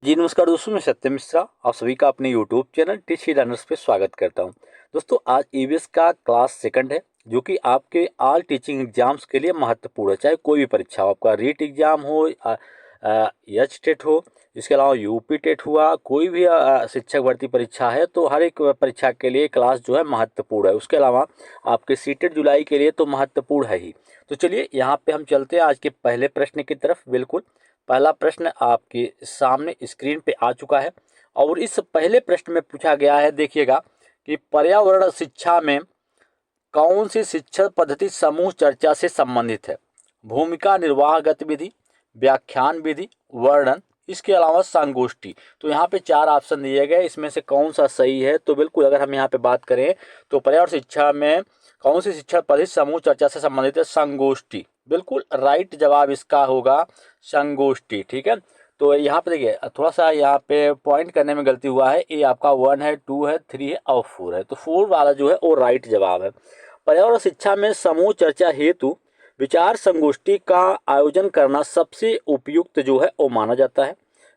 जी नमस्कार दोस्तों, मैं सत्यम मिश्रा आप सभी का अपने यूट्यूब चैनल टीच लर्नर्स पे स्वागत करता हूं। दोस्तों आज ईवीएस का क्लास सेकंड है जो कि आपके ऑल टीचिंग एग्जाम्स के लिए महत्वपूर्ण है। चाहे कोई भी परीक्षा हो, आपका रीट एग्जाम हो, एच टेट हो, इसके अलावा यूपी टेट हुआ, कोई भी शिक्षक भर्ती परीक्षा है, तो हर एक परीक्षा के लिए क्लास जो है महत्वपूर्ण है। उसके अलावा आपके सीटेट जुलाई के लिए तो महत्वपूर्ण है ही। तो चलिए यहाँ पे हम चलते हैं आज के पहले प्रश्न की तरफ। बिल्कुल पहला प्रश्न आपके सामने स्क्रीन पे आ चुका है और इस पहले प्रश्न में पूछा गया है, देखिएगा कि पर्यावरण शिक्षा में कौन सी शिक्षण पद्धति समूह चर्चा से संबंधित है? भूमिका निर्वाह गतिविधि, व्याख्यान विधि, वर्णन, इसके अलावा संगोष्ठी। तो यहाँ पे चार ऑप्शन दिए गए, इसमें से कौन सा सही है? तो बिल्कुल अगर हम यहाँ पे बात करें तो पर्यावरण शिक्षा में कौन सी शिक्षण पद्धति समूह चर्चा से संबंधित है? संगोष्ठी। बिल्कुल राइट जवाब इसका होगा संगोष्ठी। ठीक है, तो यहाँ पे देखिए थोड़ा सा यहाँ पे पॉइंट करने में गलती हुआ है। ये आपका 1 है, 2 है, 3 है और 4 है, तो 4 वाला जो है वो राइट जवाब है। पर्यावरण शिक्षा में समूह चर्चा हेतु विचार संगोष्ठी का आयोजन करना सबसे उपयुक्त जो है वो माना जाता है।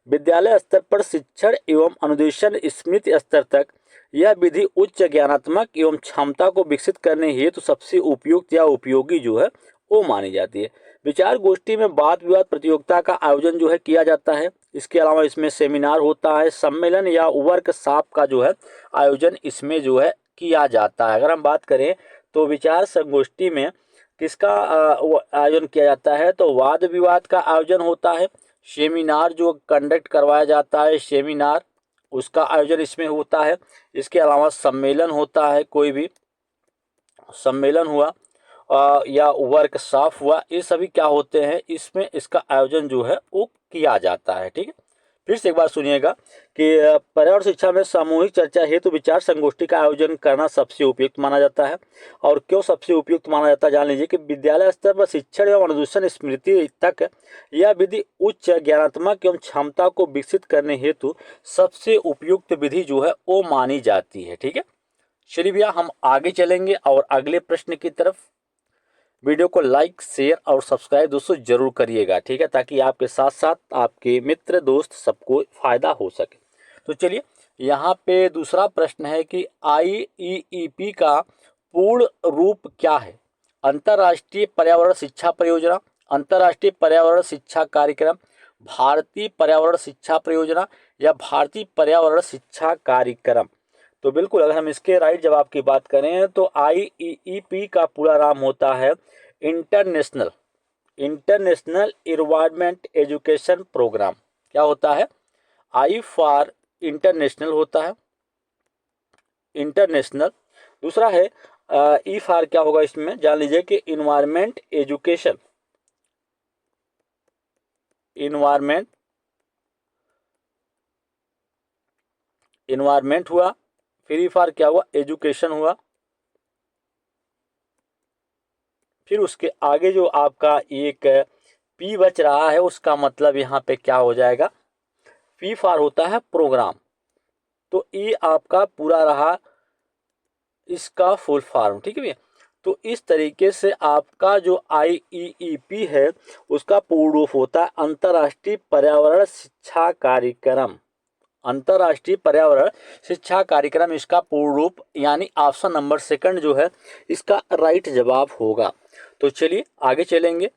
विद्यालय स्तर पर शिक्षण एवं अनुदेशन स्मृति स्तर तक यह विधि उच्च ज्ञानात्मक एवं क्षमता को विकसित करने हेतु सबसे उपयुक्त या उपयोगी जो है वो मानी जाती है। विचार गोष्ठी में वाद विवाद प्रतियोगिता का आयोजन जो है किया जाता है। इसके अलावा इसमें सेमिनार होता है, सम्मेलन या वर्कशॉप का जो है आयोजन इसमें जो है किया जाता है। अगर हम बात करें तो विचार संगोष्ठी में किसका आयोजन किया जाता है? तो वाद विवाद का आयोजन होता है। सेमिनार जो कंडक्ट करवाया जाता है, सेमिनार उसका आयोजन इसमें होता है। इसके अलावा सम्मेलन होता है, कोई भी सम्मेलन हुआ या वर्कशॉप हुआ, ये सभी क्या होते हैं, इसमें इसका आयोजन जो है वो किया जाता है। ठीक है, फिर से एक बार सुनिएगा कि पर्यावरण शिक्षा में सामूहिक चर्चा हेतु विचार संगोष्ठी का आयोजन करना सबसे उपयुक्त माना जाता है। और क्यों सबसे उपयुक्त माना जाता है जान लीजिए कि विद्यालय स्तर पर शिक्षण एवं अनुदेशन स्मृति तक यह विधि उच्च ज्ञानात्मक एवं क्षमता को विकसित करने हेतु सबसे उपयुक्त विधि जो है वो मानी जाती है। ठीक है, चलिए भैया हम आगे चलेंगे और अगले प्रश्न की तरफ। वीडियो को लाइक शेयर और सब्सक्राइब दोस्तों जरूर करिएगा, ठीक है, ताकि आपके साथ साथ आपके मित्र दोस्त सबको फायदा हो सके। तो चलिए यहाँ पे दूसरा प्रश्न है कि IEEP का पूर्ण रूप क्या है? अंतर्राष्ट्रीय पर्यावरण शिक्षा परियोजना, अंतर्राष्ट्रीय पर्यावरण शिक्षा कार्यक्रम, भारतीय पर्यावरण शिक्षा परियोजना या भारतीय पर्यावरण शिक्षा कार्यक्रम। तो बिल्कुल अगर हम इसके राइट जवाब की बात करें तो IEEP का पूरा नाम होता है international international environment education programme. क्या होता है? आई फॉर इंटरनेशनल होता है, इंटरनेशनल। दूसरा है ई फॉर क्या होगा इसमें जान लीजिए कि इन्वायरमेंट एजुकेशन, इन्वायरमेंट इन्वायरमेंट हुआ। फिर ई फॉर क्या हुआ? एजुकेशन हुआ। फिर उसके आगे जो आपका एक पी बच रहा है उसका मतलब यहाँ पे क्या हो जाएगा? पी फॉर होता है प्रोग्राम। तो ये आपका पूरा रहा इसका फुल फॉर्म। ठीक है भैया, तो इस तरीके से आपका जो IEEP है उसका पूर्ण रूप होता है अंतर्राष्ट्रीय पर्यावरण शिक्षा कार्यक्रम। अंतर्राष्ट्रीय पर्यावरण शिक्षा कार्यक्रम इसका पूर्ण रूप, यानी ऑप्शन नंबर सेकंड जो है इसका राइट जवाब होगा। तो चलिए आगे चलेंगे।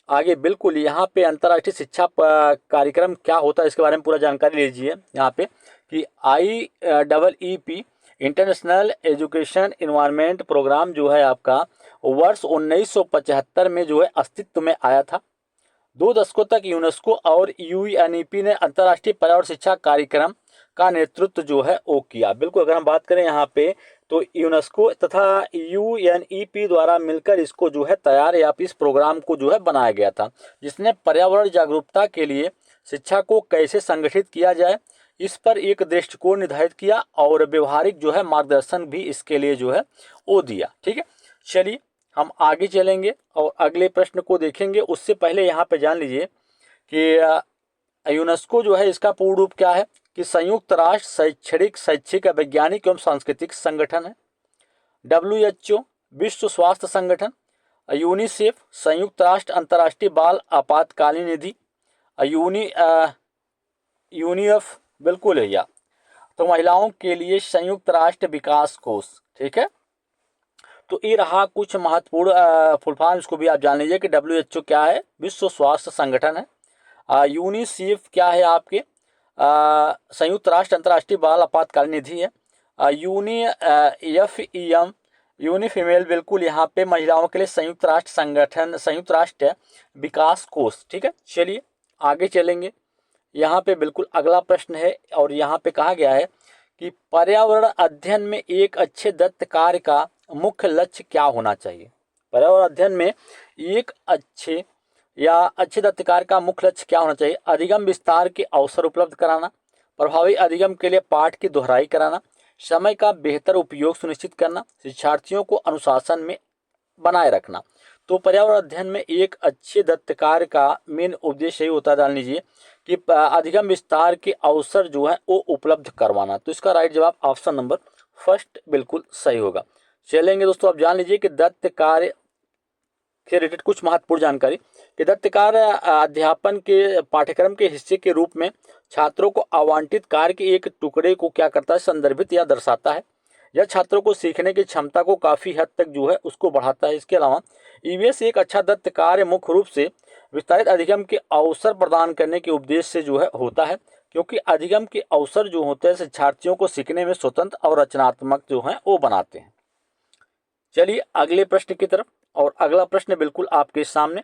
आगे बिल्कुल यहाँ पे अंतर्राष्ट्रीय शिक्षा कार्यक्रम क्या होता है इसके बारे में पूरा जानकारी लीजिए यहाँ पे कि IEEP international education environment programme जो है आपका वर्ष 1975 में जो है अस्तित्व में आया था। 2 दशकों तक यूनेस्को और UNEP ने अंतर्राष्ट्रीय पर्यावरण शिक्षा कार्यक्रम का नेतृत्व जो है वो किया। बिल्कुल अगर हम बात करें यहाँ पे तो यूनेस्को तथा UNEP द्वारा मिलकर इसको जो है तैयार या इस प्रोग्राम को जो है बनाया गया था, जिसने पर्यावरण जागरूकता के लिए शिक्षा को कैसे संगठित किया जाए इस पर एक दृष्टिकोण निर्धारित किया और व्यवहारिक जो है मार्गदर्शन भी इसके लिए जो है वो दिया। ठीक है, चलिए हम आगे चलेंगे और अगले प्रश्न को देखेंगे। उससे पहले यहाँ पे जान लीजिए कि यूनेस्को जो है इसका पूर्ण रूप क्या है कि संयुक्त राष्ट्र शैक्षणिक शैक्षिक वैज्ञानिक एवं सांस्कृतिक संगठन है। WHO विश्व स्वास्थ्य संगठन, यूनिसेफ संयुक्त राष्ट्र अंतर्राष्ट्रीय बाल आपातकालीन निधि, यूनि यूनिएफ, बिल्कुल भैया। तो महिलाओं के लिए संयुक्त राष्ट्र विकास कोष, ठीक है। तो ये रहा कुछ महत्वपूर्ण फुल फॉर्म, इसको भी आप जान लीजिए कि WHO क्या है, विश्व स्वास्थ्य संगठन है। यूनिसेफ क्या है आपके, संयुक्त राष्ट्र अंतर्राष्ट्रीय बाल आपातकालीन निधि है। FEM यूनिफीमेल, बिल्कुल यहाँ पे महिलाओं के लिए संयुक्त राष्ट्र संगठन, संयुक्त राष्ट्र विकास कोष, ठीक है। चलिए आगे चलेंगे। यहाँ पे बिल्कुल अगला प्रश्न है और यहाँ पे कहा गया है कि पर्यावरण अध्ययन में एक अच्छे दत्त कार्य का मुख्य लक्ष्य क्या होना चाहिए। पर्यावरण अध्ययन में एक अच्छे दत्त कार्य का मुख्य लक्ष्य क्या होना चाहिए। अधिगम विस्तार के अवसर उपलब्ध कराना, प्रभावी अधिगम के लिए पाठ की दोहराई कराना, समय का बेहतर उपयोग सुनिश्चित करना, शिक्षार्थियों को अनुशासन में बनाए रखना। तो पर्यावरण अध्ययन में एक अच्छे दत्त कार्य का मेन उद्देश्य यही होता है, जान लीजिए कि अधिगम विस्तार के अवसर जो है वो उपलब्ध करवाना। तो इसका राइट जवाब ऑप्शन नंबर फर्स्ट बिल्कुल सही होगा। चलेंगे दोस्तों, अब जान लीजिए कि दत्त कार्य से रिलेटेड कुछ महत्वपूर्ण जानकारी कि दत्त कार्य अध्यापन के पाठ्यक्रम के हिस्से के रूप में छात्रों को आवंटित कार्य के एक टुकड़े को क्या करता है, संदर्भित या दर्शाता है। यह छात्रों को सीखने की क्षमता को काफी हद तक जो है उसको बढ़ाता है। इसके अलावा ईवीएस एक अच्छा दत्त कार्य मुख्य रूप से विस्तारित अधिगम के अवसर प्रदान करने के उद्देश्य से जो है होता है, क्योंकि अधिगम के अवसर जो होते हैं शिक्षार्थियों को सीखने में स्वतंत्र और रचनात्मक जो है वो बनाते हैं। चलिए अगले प्रश्न की तरफ, और अगला प्रश्न बिल्कुल आपके सामने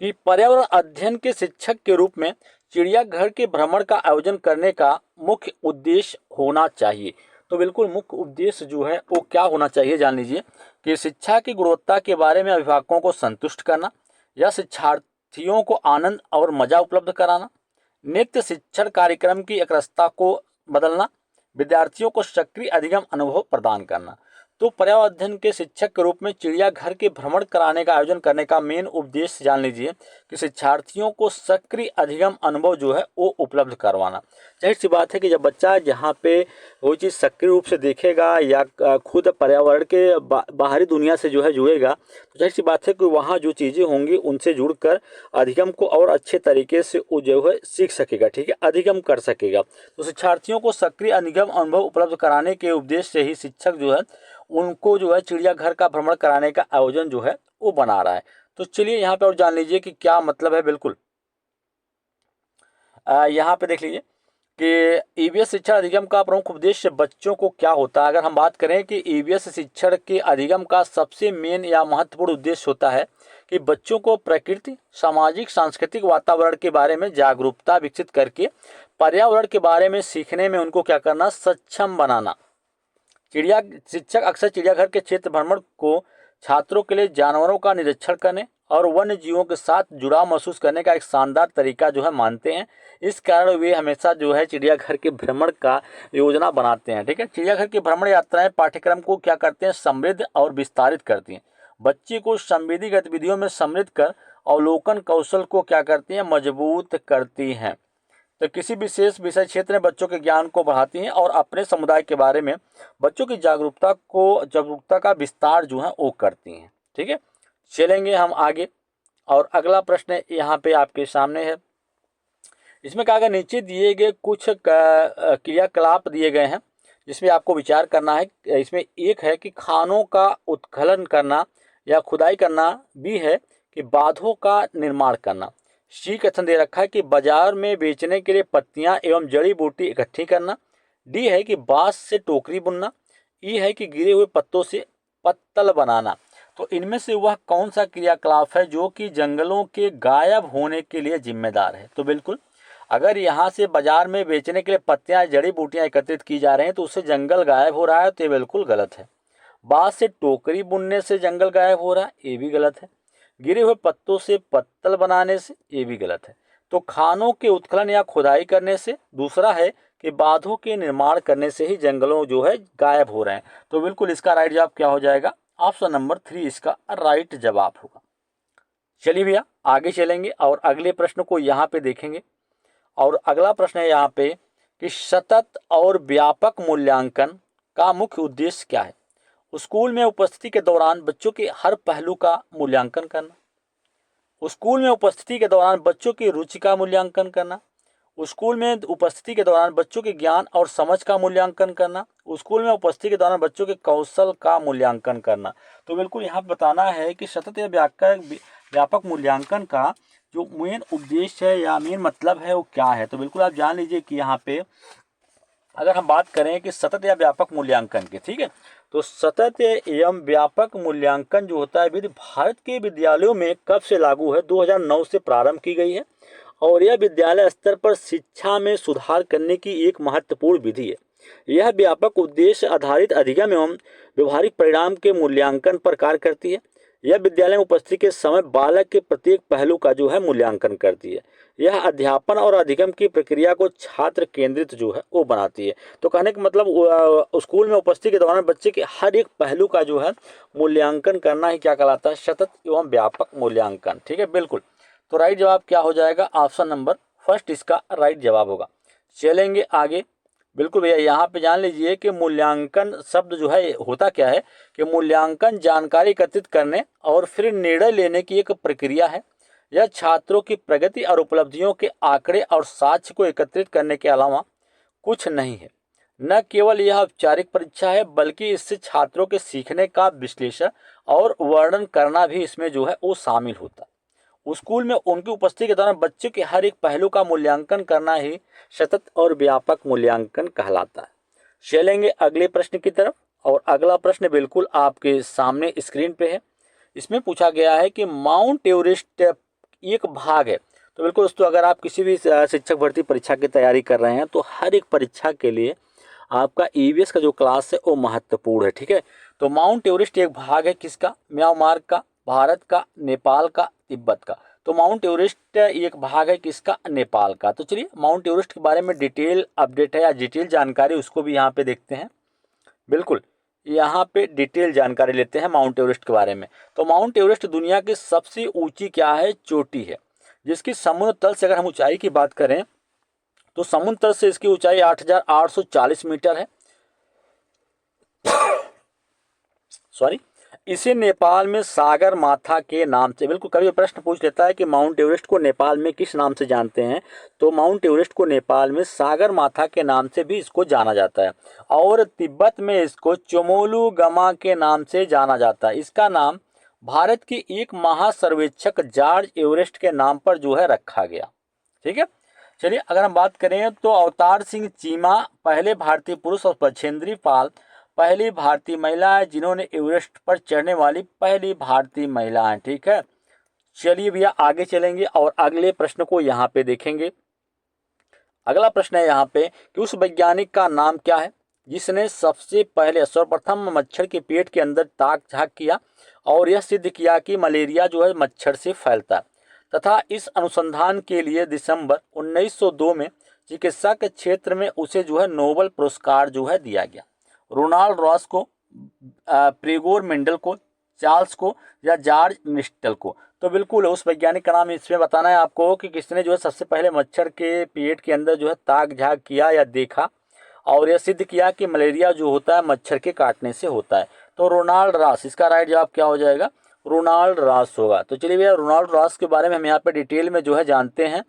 कि पर्यावरण अध्ययन के शिक्षक के रूप में चिड़ियाघर के भ्रमण का आयोजन करने का मुख्य उद्देश्य होना चाहिए। तो बिल्कुल मुख्य उद्देश्य जो है वो क्या होना चाहिए, जान लीजिए कि शिक्षा की गुणवत्ता के बारे में अभिभावकों को संतुष्ट करना, या शिक्षार्थियों को आनंद और मजा उपलब्ध कराना, नित्य शिक्षण कार्यक्रम की एकरसता को बदलना, विद्यार्थियों को सक्रिय अधिगम अनुभव प्रदान करना। तो पर्यावरण अध्ययन के शिक्षक के रूप में चिड़ियाघर के भ्रमण कराने का आयोजन करने का मेन उद्देश्य जान लीजिए कि शिक्षार्थियों को सक्रिय अधिगम अनुभव जो है वो उपलब्ध करवाना। जाहिर सी बात है कि जब बच्चा जहाँ पे वो चीज़ सक्रिय रूप से देखेगा या खुद पर्यावरण के बाहरी दुनिया से जो है जुड़ेगा, तो जाहिर सी बात है कि वहाँ जो चीज़ें होंगी उनसे जुड़कर अधिगम को और अच्छे तरीके से वो जो है सीख सकेगा, ठीक है, अधिगम कर सकेगा। तो शिक्षार्थियों को सक्रिय अधिगम अनुभव उपलब्ध कराने के उद्देश्य से ही शिक्षक जो है उनको जो है चिड़ियाघर का भ्रमण कराने का आयोजन जो है वो बना रहा है। तो चलिए यहाँ पे और जान लीजिए कि क्या मतलब है। बिल्कुल यहाँ पे देख लीजिए कि ईवीएस शिक्षण अधिगम का प्रमुख उद्देश्य बच्चों को क्या होता है। अगर हम बात करें कि ईवीएस शिक्षण के अधिगम का सबसे मेन या महत्वपूर्ण उद्देश्य होता है कि बच्चों को प्रकृति, सामाजिक, सांस्कृतिक वातावरण के बारे में जागरूकता विकसित करके पर्यावरण के बारे में सीखने में उनको क्या करना, सक्षम बनाना। शिक्षक अक्सर चिड़ियाघर के क्षेत्र भ्रमण को छात्रों के लिए जानवरों का निरीक्षण करने और वन्य जीवों के साथ जुड़ाव महसूस करने का एक शानदार तरीका जो है मानते हैं। इस कारण वे हमेशा जो है चिड़ियाघर के भ्रमण का योजना बनाते हैं, ठीक है। चिड़ियाघर की भ्रमण यात्राएं पाठ्यक्रम को क्या करते हैं, समृद्ध और विस्तारित करती हैं। बच्चे को संवेदी गतिविधियों में समृद्ध कर अवलोकन कौशल को क्या करती हैं, मजबूत करती हैं। तो किसी विशेष विषय क्षेत्र में बच्चों के ज्ञान को बढ़ाती हैं और अपने समुदाय के बारे में बच्चों की जागरूकता का विस्तार जो है वो करती हैं, ठीक है। चलेंगे हम आगे, और अगला प्रश्न यहाँ पे आपके सामने है। इसमें कहा गया नीचे दिए गए कुछ क्रियाकलाप दिए गए हैं जिसमें आपको विचार करना है। इसमें एक है कि खानों का उत्खनन करना या खुदाई करना, बी है कि बांधों का निर्माण करना, सी कथन दे रखा है कि बाजार में बेचने के लिए पत्तियां एवं जड़ी बूटी इकट्ठी करना, डी है कि बांस से टोकरी बुनना, ई है कि गिरे हुए पत्तों से पत्तल बनाना। तो इनमें से वह कौन सा क्रियाकलाप है जो कि जंगलों के गायब होने के लिए जिम्मेदार है। तो बिल्कुल अगर यहाँ से बाजार में बेचने के लिए पत्तियां जड़ी बूटियां एकत्रित की जा रही हैं तो उससे जंगल गायब हो रहा है, तो ये बिल्कुल गलत है। बांस से टोकरी बुनने से जंगल गायब हो रहा है, ये भी गलत है। गिरे हुए पत्तों से पत्तल बनाने से, ये भी गलत है। तो खानों के उत्खनन या खुदाई करने से, दूसरा है कि बांधों के निर्माण करने से ही जंगलों जो है गायब हो रहे हैं। तो बिल्कुल इसका राइट जवाब क्या हो जाएगा, ऑप्शन नंबर 3 इसका राइट जवाब होगा। चलिए भैया आगे चलेंगे और अगले प्रश्न को यहाँ पे देखेंगे, और अगला प्रश्न है यहाँ पे कि सतत और व्यापक मूल्यांकन का मुख्य उद्देश्य क्या है। स्कूल में उपस्थिति के दौरान बच्चों के हर पहलू का मूल्यांकन करना, स्कूल में उपस्थिति के दौरान बच्चों की रुचि का मूल्यांकन करना, स्कूल में उपस्थिति के दौरान बच्चों के ज्ञान और समझ का मूल्यांकन करना, स्कूल में उपस्थिति के दौरान बच्चों के कौशल का मूल्यांकन करना। तो बिल्कुल यहाँ बताना है कि सतत या व्यापक मूल्यांकन का जो मेन उद्देश्य है या मेन मतलब है वो क्या है। तो बिल्कुल आप जान लीजिए कि यहाँ पे अगर हम बात करें कि सतत या व्यापक मूल्यांकन के, ठीक है, तो सतत एवं व्यापक मूल्यांकन जो होता है विधि भारत के विद्यालयों में कब से लागू है? 2009 से प्रारंभ की गई है और यह विद्यालय स्तर पर शिक्षा में सुधार करने की एक महत्वपूर्ण विधि है। यह व्यापक उद्देश्य आधारित अधिगम एवं व्यवहारिक परिणाम के मूल्यांकन पर कार्य करती है। यह विद्यालय में उपस्थिति के समय बालक के प्रत्येक पहलू का जो है मूल्यांकन करती है। यह अध्यापन और अधिगम की प्रक्रिया को छात्र केंद्रित जो है वो बनाती है। तो कहने का मतलब स्कूल में उपस्थिति के दौरान बच्चे के हर एक पहलू का जो है मूल्यांकन करना ही क्या कहलाता है? सतत एवं व्यापक मूल्यांकन। ठीक है, बिल्कुल। तो राइट जवाब क्या हो जाएगा? ऑप्शन नंबर फर्स्ट इसका राइट जवाब होगा। चलेंगे आगे। बिल्कुल भैया, यहाँ पे जान लीजिए कि मूल्यांकन शब्द जो है होता क्या है कि मूल्यांकन जानकारी एकत्रित करने और फिर निर्णय लेने की एक प्रक्रिया है। यह छात्रों की प्रगति और उपलब्धियों के आंकड़े और साक्ष्य को एकत्रित करने के अलावा कुछ नहीं है। न केवल यह औपचारिक परीक्षा है बल्कि इससे छात्रों के सीखने का विश्लेषण और वर्णन करना भी इसमें जो है वो शामिल होता है। स्कूल में उनकी उपस्थिति के दौरान बच्चे के हर एक पहलू का मूल्यांकन करना ही सतत और व्यापक मूल्यांकन कहलाता है। चलेंगे अगले प्रश्न की तरफ और अगला प्रश्न बिल्कुल आपके सामने स्क्रीन पे है। इसमें पूछा गया है कि माउंट एवरेस्ट एक भाग है। तो बिल्कुल दोस्तों, अगर आप किसी भी शिक्षक भर्ती परीक्षा की तैयारी कर रहे हैं तो हर एक परीक्षा के लिए आपका ईवीएस का जो क्लास है वो महत्वपूर्ण है। ठीक है, तो माउंट एवरेस्ट एक भाग है किसका? म्यांमार का, भारत का, नेपाल का, तिब्बत का। तो माउंट एवरेस्ट एक भाग है किसका? नेपाल का। तो चलिए माउंट एवरेस्ट के बारे में डिटेल अपडेट है या डिटेल जानकारी उसको भी यहाँ पे देखते हैं। बिल्कुल, यहाँ पे डिटेल जानकारी लेते हैं माउंट एवरेस्ट के बारे में। तो माउंट एवरेस्ट दुनिया की सबसे ऊंची क्या है? चोटी है, जिसकी समुद्र तल से अगर हम ऊंचाई की बात करें तो समुद्र तल से इसकी ऊंचाई 8,840 मीटर है। सॉरी, इसे नेपाल में सागर माथा के नाम से, बिल्कुल कभी प्रश्न पूछ लेता है कि माउंट एवरेस्ट को नेपाल में किस नाम से जानते हैं, तो माउंट एवरेस्ट को नेपाल में सागर माथा के नाम से भी इसको जाना जाता है और तिब्बत में इसको चोमोलू गमा के नाम से जाना जाता है। इसका नाम भारत के एक महासर्वेक्षक जॉर्ज एवरेस्ट के नाम पर जो है रखा गया। ठीक है, चलिए अगर हम बात करें तो अवतार सिंह चीमा पहले भारतीय पुरुष और बछेंद्री पाल पहली भारतीय महिला है जिन्होंने एवरेस्ट पर चढ़ने वाली पहली भारतीय महिला है। ठीक है, चलिए भैया आगे चलेंगे और अगले प्रश्न को यहाँ पे देखेंगे। अगला प्रश्न है यहाँ पे कि उस वैज्ञानिक का नाम क्या है जिसने सबसे पहले सर्वप्रथम मच्छर के पेट के अंदर ताक झांक किया और यह सिद्ध किया कि मलेरिया जो है मच्छर से फैलता है, तथा इस अनुसंधान के लिए दिसंबर 1902 में चिकित्सा के क्षेत्र में उसे जो है नोबेल पुरस्कार जो है दिया गया। रोनाल्ड रॉस को, प्रेगोर मेंडल को, चार्ल्स को या जॉर्ज मिस्टल को। तो बिल्कुल उस वैज्ञानिक का नाम इसमें बताना है आपको कि किसने जो है सबसे पहले मच्छर के पेट के अंदर जो है ताक झांक किया या देखा और यह सिद्ध किया कि मलेरिया जो होता है मच्छर के काटने से होता है। तो रोनाल्ड रॉस, इसका राइट जवाब क्या हो जाएगा? रोनाल्ड रॉस होगा। तो चलिए भैया रोनाल्ड रॉस के बारे में हम यहाँ पे डिटेल में जो है जानते हैं।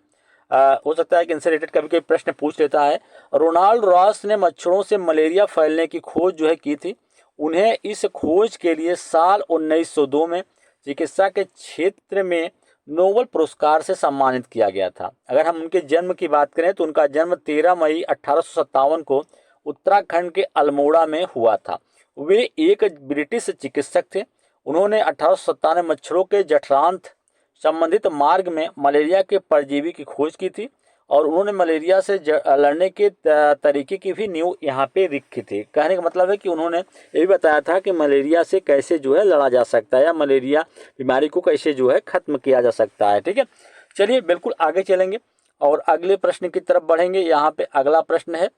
हो सकता है कि इनसे रिलेटेड कभी कोई प्रश्न पूछ लेता है। रोनाल्ड रॉस ने मच्छरों से मलेरिया फैलने की खोज जो है की थी। उन्हें इस खोज के लिए साल 1902 में चिकित्सा के क्षेत्र में नोबेल पुरस्कार से सम्मानित किया गया था। अगर हम उनके जन्म की बात करें तो उनका जन्म 13 मई 1857 को उत्तराखंड के अल्मोड़ा में हुआ था। वे एक ब्रिटिश चिकित्सक थे। उन्होंने 1897 मच्छरों के जठरांत संबंधित मार्ग में मलेरिया के परजीवी की खोज की थी और उन्होंने मलेरिया से लड़ने के तरीके की भी नींव यहाँ पे रखी थी। कहने का मतलब है कि उन्होंने ये भी बताया था कि मलेरिया से कैसे जो है लड़ा जा सकता है या मलेरिया बीमारी को कैसे जो है खत्म किया जा सकता है। ठीक है, चलिए बिल्कुल आगे चलेंगे और अगले प्रश्न की तरफ बढ़ेंगे। यहाँ पे अगला प्रश्न है,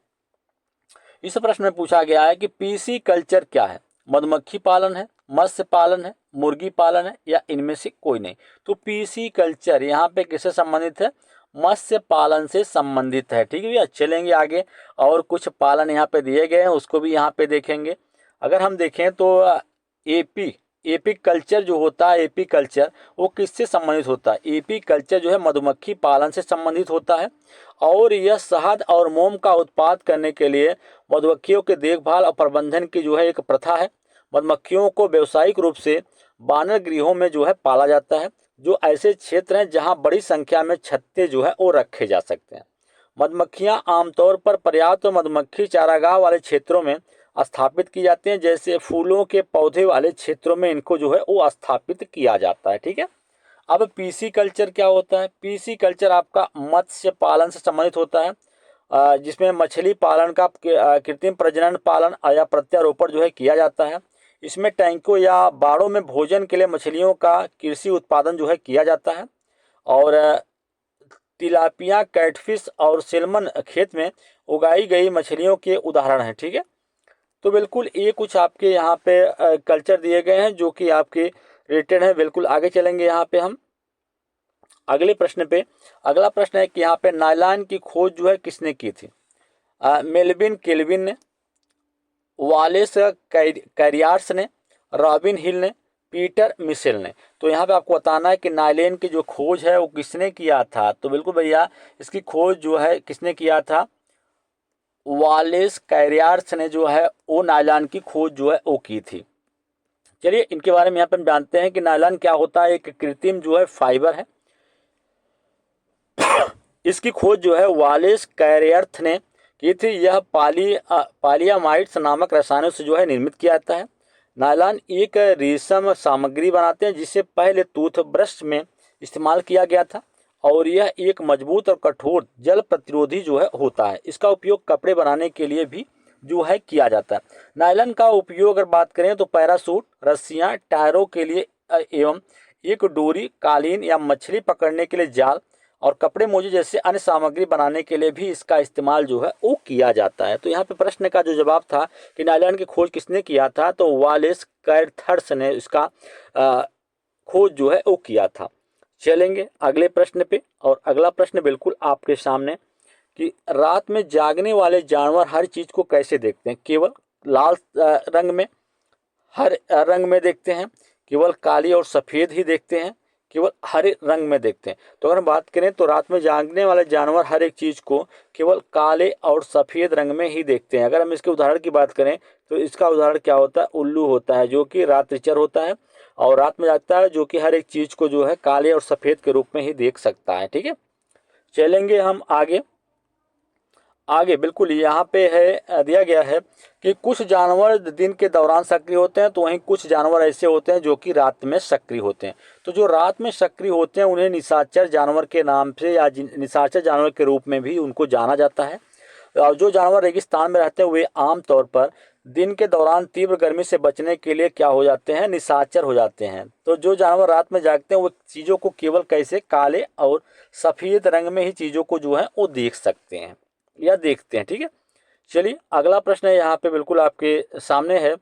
इस प्रश्न में पूछा गया है कि पीसी कल्चर क्या है? मधुमक्खी पालन है, मत्स्य पालन है, मुर्गी पालन है या इनमें से कोई नहीं। तो पीसी कल्चर यहाँ पे किससे संबंधित है? मत्स्य पालन से संबंधित है। ठीक है भैया, चलेंगे आगे और कुछ पालन यहाँ पे दिए गए हैं उसको भी यहाँ पे देखेंगे। अगर हम देखें तो एपी एपीकल्चर जो होता है, एपीकल्चर वो किससे संबंधित होता है? एपीकल्चर जो है मधुमक्खी पालन से संबंधित होता है और यह शहद और मोम का उत्पाद करने के लिए मधुमक्खियों के देखभाल और प्रबंधन की जो है एक प्रथा है। मधुमक्खियों को व्यावसायिक रूप से बानर गृहों में जो है पाला जाता है, जो ऐसे क्षेत्र हैं जहां बड़ी संख्या में छत्ते जो है वो रखे जा सकते हैं। मधुमक्खियां आमतौर पर पर्याप्त मधुमक्खी चारागाह वाले क्षेत्रों में स्थापित की जाती हैं, जैसे फूलों के पौधे वाले क्षेत्रों में इनको जो है वो स्थापित किया जाता है। ठीक है। अब पीसी कल्चर क्या होता है? पीसी कल्चर आपका मत्स्य पालन से संबंधित होता है, जिसमें मछली पालन का कृत्रिम प्रजनन पालन या प्रत्यारोपण जो है किया जाता है। इसमें टैंकों या बाड़ों में भोजन के लिए मछलियों का कृषि उत्पादन जो है किया जाता है। और तिलापिया, कैटफिश और सेल्मन खेत में उगाई गई मछलियों के उदाहरण हैं। ठीक है। तो बिल्कुल ये कुछ आपके यहाँ पे कल्चर दिए गए हैं जो कि आपके रिलेटेड है। बिल्कुल आगे चलेंगे यहाँ पे हम अगले प्रश्न पे। अगला प्रश्न है कि यहाँ पे नायलॉन की खोज जो है किसने की थी? मेल्विन केल्विन ने, वालेस कैरियार्स ने, रॉबिन हिल ने, पीटर मिशेल ने। तो यहाँ पे आपको बताना है कि नायलॉन की जो खोज है वो किसने किया था। तो बिल्कुल भैया इसकी खोज जो है किसने किया था? वालेस कैरियार्स ने जो है वो नायलॉन की खोज जो है वो की थी। चलिए इनके बारे में यहाँ पे हम जानते हैं कि नायलॉन क्या होता है। एक कृत्रिम जो है फाइबर है। इसकी खोज जो है वालेस कैरियर्थ ने की थी। यह पालियामाइड्स नामक रसायनों से जो है निर्मित किया जाता है। नायलॉन एक रेशम सामग्री बनाते हैं जिसे पहले टूथब्रश में इस्तेमाल किया गया था और यह एक मजबूत और कठोर जल प्रतिरोधी जो है होता है। इसका उपयोग कपड़े बनाने के लिए भी जो है किया जाता है। नायलॉन का उपयोग अगर बात करें तो पैरासूट, रस्सियां, टायरों के लिए एवं एक डोरी, कालीन या मछली पकड़ने के लिए जाल और कपड़े मोजे जैसे अन्य सामग्री बनाने के लिए भी इसका इस्तेमाल जो है वो किया जाता है। तो यहाँ पे प्रश्न का जो जवाब था कि नायलॉन की खोज किसने किया था, तो वालेस कैरियर्थ ने इसका खोज जो है वो किया था। चलेंगे अगले प्रश्न पे। और अगला प्रश्न बिल्कुल आपके सामने कि रात में जागने वाले जानवर हर चीज को कैसे देखते हैं? केवल लाल रंग में, हर रंग में देखते हैं, केवल काली और सफेद ही देखते हैं, केवल हरे रंग में देखते हैं? तो अगर हम बात करें तो रात में जागने वाले जानवर हर एक चीज को केवल काले और सफेद रंग में ही देखते हैं। अगर हम इसके उदाहरण की बात करें तो इसका उदाहरण क्या होता है? उल्लू होता है, जो कि रात्रिचर होता है और रात में जागता है, जो कि हर एक चीज को जो है काले और सफेद के रूप में ही देख सकता है। ठीक है। चलेंगे हम आगे। आगे बिल्कुल यहाँ पे है दिया गया है कि कुछ जानवर दिन के दौरान सक्रिय होते हैं, तो वहीं कुछ जानवर ऐसे होते हैं जो कि रात में सक्रिय होते हैं। तो जो रात में सक्रिय होते हैं उन्हें निशाचर जानवर के नाम से या निशाचर जानवर के रूप में भी उनको जाना जाता है। और जो जानवर रेगिस्तान में रहते हैं वे आमतौर पर दिन के दौरान तीव्र गर्मी से बचने के लिए क्या हो जाते हैं? निशाचर हो जाते हैं। तो जो जानवर रात में जागते हैं वो चीज़ों को केवल कैसे काले और सफ़ेद रंग में ही चीज़ों को जो है वो देख सकते हैं या देखते हैं। ठीक है। चलिए अगला प्रश्न है यहाँ पे बिल्कुल आपके सामने है